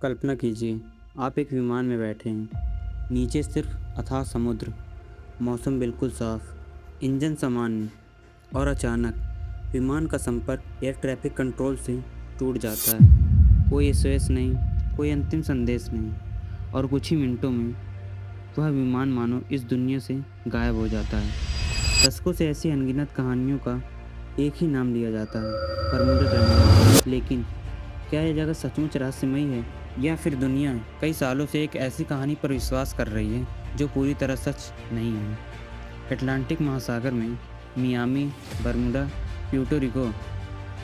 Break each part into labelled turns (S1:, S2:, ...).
S1: कल्पना कीजिए, आप एक विमान में बैठे हैं। नीचे सिर्फ अथाह समुद्र, मौसम बिल्कुल साफ, इंजन सामान्य और अचानक विमान का संपर्क एयर ट्रैफिक कंट्रोल से टूट जाता है। कोई एसओएस नहीं, कोई अंतिम संदेश नहीं और कुछ ही मिनटों में वह विमान मानो इस दुनिया से गायब हो जाता है। दशकों से ऐसी अनगिनत कहानियों का एक ही नाम लिया जाता है, बरमूडा ट्रायंगल। लेकिन क्या यह जगह सचमुच रहस्यमयी है या फिर दुनिया कई सालों से एक ऐसी कहानी पर विश्वास कर रही है जो पूरी तरह सच नहीं है? अटलांटिक महासागर में मियामी, बरमूडा, प्यूर्टो रिको,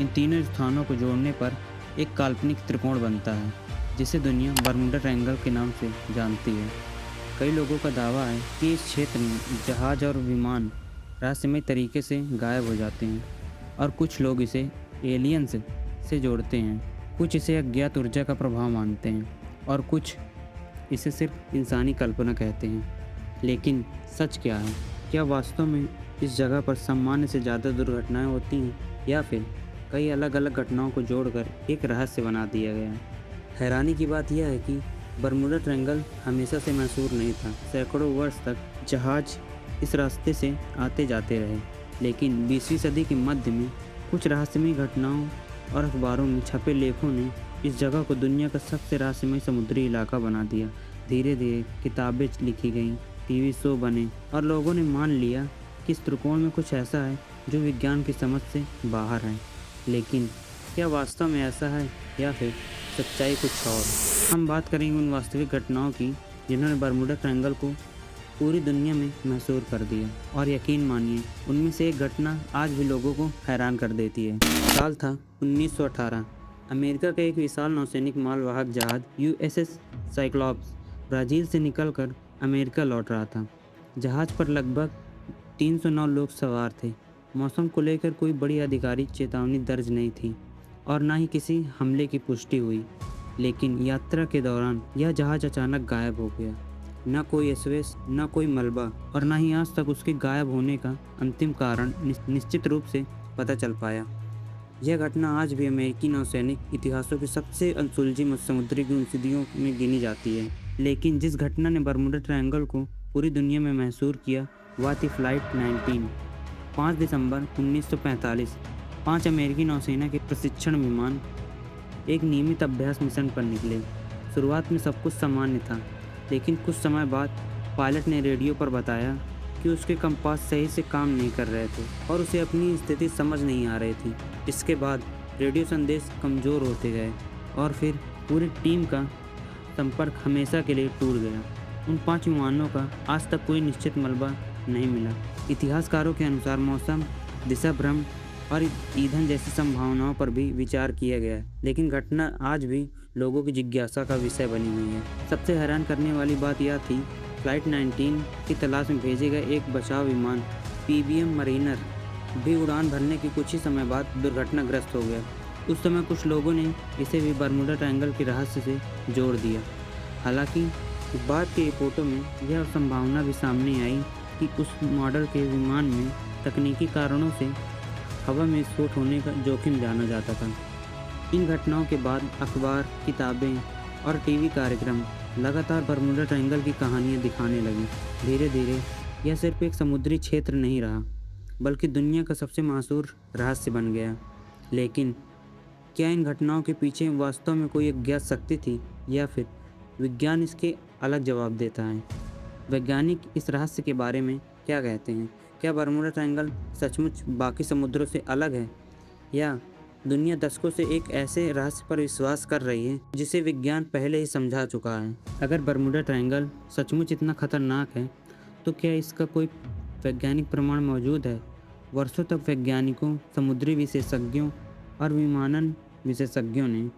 S1: इन तीनों स्थानों को जोड़ने पर एक काल्पनिक त्रिकोण बनता है जिसे दुनिया बरमूडा ट्रायंगल के नाम से जानती है। कई लोगों का दावा है कि इस क्षेत्र में जहाज और विमान रहस्यमय तरीके से गायब हो जाते हैं और कुछ लोग इसे एलियंस से जोड़ते हैं। कुछ इसे अज्ञात ऊर्जा का प्रभाव मानते हैं और कुछ इसे सिर्फ इंसानी कल्पना कहते हैं। लेकिन सच क्या है? क्या वास्तव में इस जगह पर सामान्य से ज़्यादा दुर्घटनाएं होती हैं या फिर कई अलग अलग घटनाओं को जोड़कर एक रहस्य बना दिया गया है? हैरानी की बात यह है कि बरमूडा ट्रायंगल हमेशा से मशहूर नहीं था। सैकड़ों वर्ष तक जहाज इस रास्ते से आते जाते रहे, लेकिन 20वीं सदी के मध्य में कुछ रहस्यमय घटनाओं और अखबारों में छपे लेखों ने इस जगह को दुनिया का सबसे रहस्यमय समुद्री इलाका बना दिया। धीरे धीरे किताबें लिखी गईं, टीवी शो बने और लोगों ने मान लिया कि इस त्रिकोण में कुछ ऐसा है जो विज्ञान की समझ से बाहर है। लेकिन क्या वास्तव में ऐसा है या फिर सच्चाई कुछ और? हम बात करेंगे उन वास्तविक घटनाओं की जिन्होंने बरमूडा ट्रायंगल को पूरी दुनिया में मशहूर कर दिया। और यकीन मानिए, उनमें से एक घटना आज भी लोगों को हैरान कर देती है। साल था 1918। अमेरिका का एक विशाल नौसैनिक मालवाहक जहाज यूएसएस साइक्लॉप्स ब्राज़ील से निकलकर अमेरिका लौट रहा था। जहाज पर लगभग 309 लोग सवार थे। मौसम को लेकर कोई बड़ी आधिकारिक चेतावनी दर्ज नहीं थी और न ही किसी हमले की पुष्टि हुई। लेकिन यात्रा के दौरान यह जहाज अचानक गायब हो गया। न कोई एसओएस, न कोई मलबा और न ही आज तक उसके गायब होने का अंतिम कारण निश्चित रूप से पता चल पाया। यह घटना आज भी अमेरिकी नौसैनिक इतिहासों की सबसे अनसुलझी समुद्री गुमशुदगियों में गिनी जाती है। लेकिन जिस घटना ने बरमूडा ट्रायंगल को पूरी दुनिया में मशहूर किया वह थी फ्लाइट 19। 5 दिसंबर 1945 5 अमेरिकी नौसेना के प्रशिक्षण विमान एक नियमित अभ्यास मिशन पर निकले। शुरुआत में सब कुछ सामान्य था, लेकिन कुछ समय बाद पायलट ने रेडियो पर बताया कि उसके कंपास सही से काम नहीं कर रहे थे और उसे अपनी स्थिति समझ नहीं आ रही थी। इसके बाद रेडियो संदेश कमज़ोर होते गए और फिर पूरी टीम का संपर्क हमेशा के लिए टूट गया। उन 5 विमानों का आज तक कोई निश्चित मलबा नहीं मिला। इतिहासकारों के अनुसार मौसम, दिशा भ्रम और ईंधन जैसी संभावनाओं पर भी विचार किया गया है, लेकिन घटना आज भी लोगों की जिज्ञासा का विषय बनी हुई है। सबसे हैरान करने वाली बात यह थी, फ्लाइट 19 की तलाश में भेजे गए एक बचाव विमान पीबीएम मरीनर भी उड़ान भरने के कुछ ही समय बाद दुर्घटनाग्रस्त हो गया। उस समय कुछ लोगों ने इसे भी बरमूडा ट्रायंगल के रहस्य से जोड़ दिया। हालांकि बाद की रिपोर्टों में यह संभावना भी सामने आई कि उस मॉडल के विमान में तकनीकी कारणों से हवा में विस्फोट होने का जोखिम जाना जाता था। इन घटनाओं के बाद अखबार, किताबें और टीवी कार्यक्रम लगातार बरमूडा ट्रायंगल की कहानियाँ दिखाने लगी। धीरे धीरे यह सिर्फ एक समुद्री क्षेत्र नहीं रहा, बल्कि दुनिया का सबसे मशहूर रहस्य बन गया। लेकिन क्या इन घटनाओं के पीछे वास्तव में कोई अज्ञात शक्ति थी या फिर विज्ञान इसके अलग जवाब देता है? वैज्ञानिक इस रहस्य के बारे में क्या कहते हैं? क्या बरमूडा ट्रायंगल सचमुच बाकी समुद्रों से अलग है या दुनिया दशकों से एक ऐसे रहस्य पर विश्वास कर रही है जिसे विज्ञान पहले ही समझा चुका है? अगर बरमूडा ट्रायंगल सचमुच इतना खतरनाक है तो क्या इसका कोई वैज्ञानिक प्रमाण मौजूद है? वर्षों तक वैज्ञानिकों, समुद्री विशेषज्ञों और विमानन विशेषज्ञों ने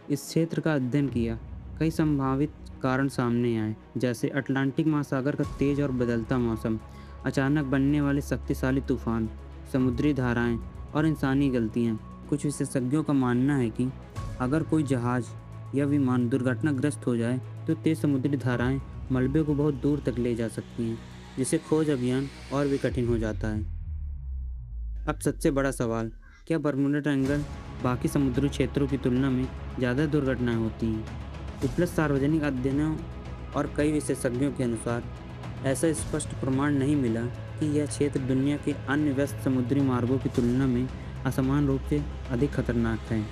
S1: इस क्षेत्र का अध्ययन किया। कई संभावित कारण सामने आए, जैसे अटलांटिक महासागर का तेज और बदलता मौसम, अचानक बनने वाले शक्तिशाली तूफान, समुद्री धाराएं और इंसानी गलतियां। कुछ विशेषज्ञों का मानना है कि अगर कोई जहाज या विमान दुर्घटनाग्रस्त हो जाए तो तेज समुद्री धाराएं मलबे को बहुत दूर तक ले जा सकती हैं, जिससे खोज अभियान और भी कठिन हो जाता है। अब सबसे बड़ा सवाल, क्या बरमूडा ट्रायंगल बाकी समुद्री क्षेत्रों की तुलना में ज़्यादा दुर्घटनाएं होती हैं? उपलब्ध सार्वजनिक अध्ययनों और कई विशेषज्ञों के अनुसार ऐसा स्पष्ट प्रमाण नहीं मिला कि यह क्षेत्र दुनिया के अन्य व्यस्त समुद्री मार्गों की तुलना में असमान रूप से अधिक खतरनाक है।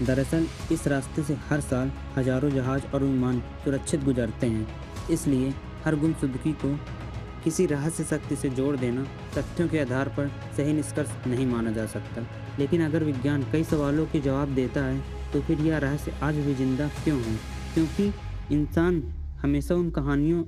S1: दरअसल इस रास्ते से हर साल हजारों जहाज और विमान सुरक्षित गुजरते हैं, इसलिए हर गुमशुदगी को किसी रहस्य शक्ति से जोड़ देना तथ्यों के आधार पर सही निष्कर्ष नहीं माना जा सकता। लेकिन अगर विज्ञान कई सवालों के जवाब देता है, तो फिर यह रहस्य आज भी जिंदा क्यों है? क्योंकि इंसान हमेशा उन कहानियों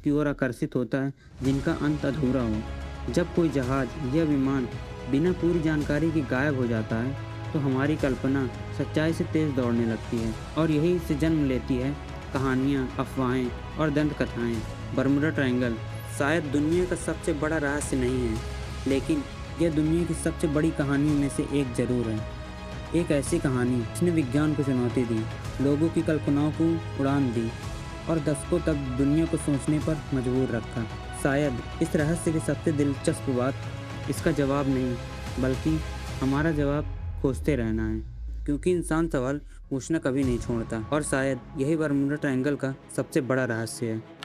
S1: की ओर आकर्षित होता है जिनका अंत अधूरा हो। जब कोई जहाज या विमान बिना पूरी जानकारी के गायब हो जाता है, तो हमारी कल्पना सच्चाई से तेज दौड़ने लगती है और यही से जन्म लेती है कहानियाँ, अफवाहें और दंत कथाएँ। बर्मुडा ट्रायंगल शायद दुनिया का सबसे बड़ा रहस्य नहीं है, लेकिन यह दुनिया की सबसे बड़ी कहानियों में से एक जरूर है। एक ऐसी कहानी जिसने विज्ञान को चुनौती दी, लोगों की कल्पनाओं को उड़ान दी और दशकों तक दुनिया को सोचने पर मजबूर रखा। शायद इस रहस्य की सबसे दिलचस्प बात इसका जवाब नहीं, बल्कि हमारा जवाब खोजते रहना है, क्योंकि इंसान सवाल पूछना कभी नहीं छोड़ता और शायद यही बर्मुडा ट्रायंगल का सबसे बड़ा रहस्य है।